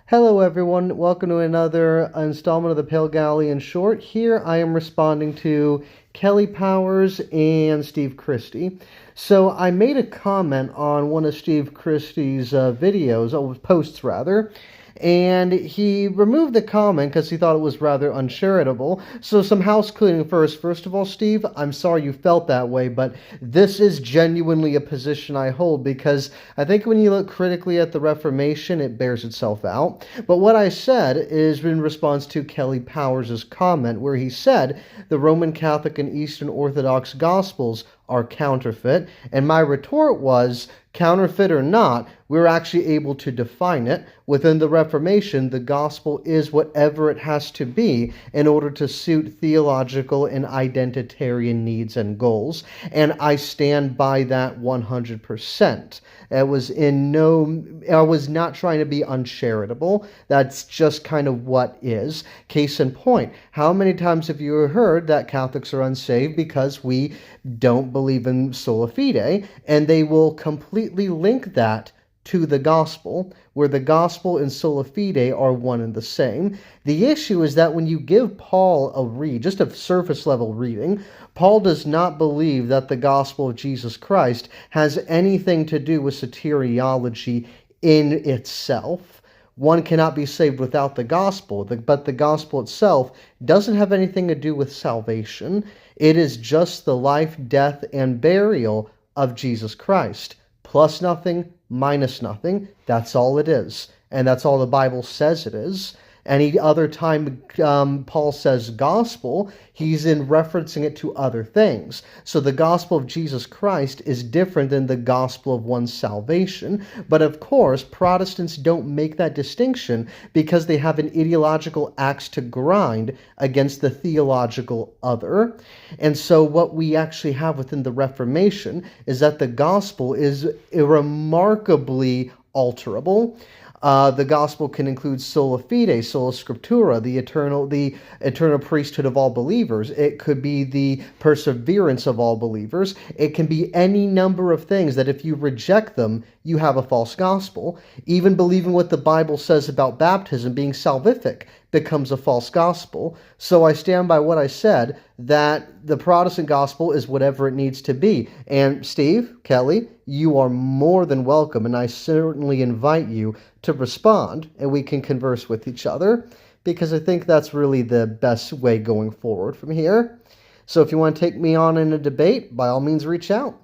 Hello everyone, welcome to another installment of the Pale Galley in Short. Here I am responding to Kelly Powers and Steve Christie. So I made a comment on one of Steve Christie's posts rather, and he removed the comment because he thought it was rather uncharitable. So some house cleaning first. First of all, Steve, I'm sorry you felt that way, but this is genuinely a position I hold because I think when you look critically at the Reformation, it bears itself out. But what I said is in response to Kelly Powers' comment, where he said the Roman Catholic and Eastern Orthodox Gospels are counterfeit, and my retort was, counterfeit or not, we're actually able to define it. Within the Reformation, the gospel is whatever it has to be in order to suit theological and identitarian needs and goals, and I stand by that 100%. I was not trying to be uncharitable. That's just kind of what is. Case in point, how many times have you heard that Catholics are unsaved because we don't believe in sola fide, and they will completely link that to the gospel, where the gospel and sola fide are one and the same. The issue is that when you give Paul a read, just a surface level reading, Paul does not believe that the gospel of Jesus Christ has anything to do with soteriology in itself. One cannot be saved without the gospel, but the gospel itself doesn't have anything to do with salvation. It is just the life, death, and burial of Jesus Christ. Plus nothing, minus nothing. That's all it is. And that's all the Bible says it is. Any other time Paul says gospel, he's in referencing it to other things. So the gospel of Jesus Christ is different than the gospel of one's salvation. But of course, Protestants don't make that distinction because they have an ideological axe to grind against the theological other. And so what we actually have within the Reformation is that the gospel is remarkably alterable. The gospel can include sola fide, sola scriptura, the eternal priesthood of all believers. It could be the perseverance of all believers. It can be any number of things that if you reject them, you have a false gospel. Even believing what the Bible says about baptism being salvific becomes a false gospel. So I stand by what I said, that the Protestant gospel is whatever it needs to be. And Steve, Kelly, you are more than welcome, and I certainly invite you to respond, and we can converse with each other, because I think that's really the best way going forward from here. So if you want to take me on in a debate, by all means reach out.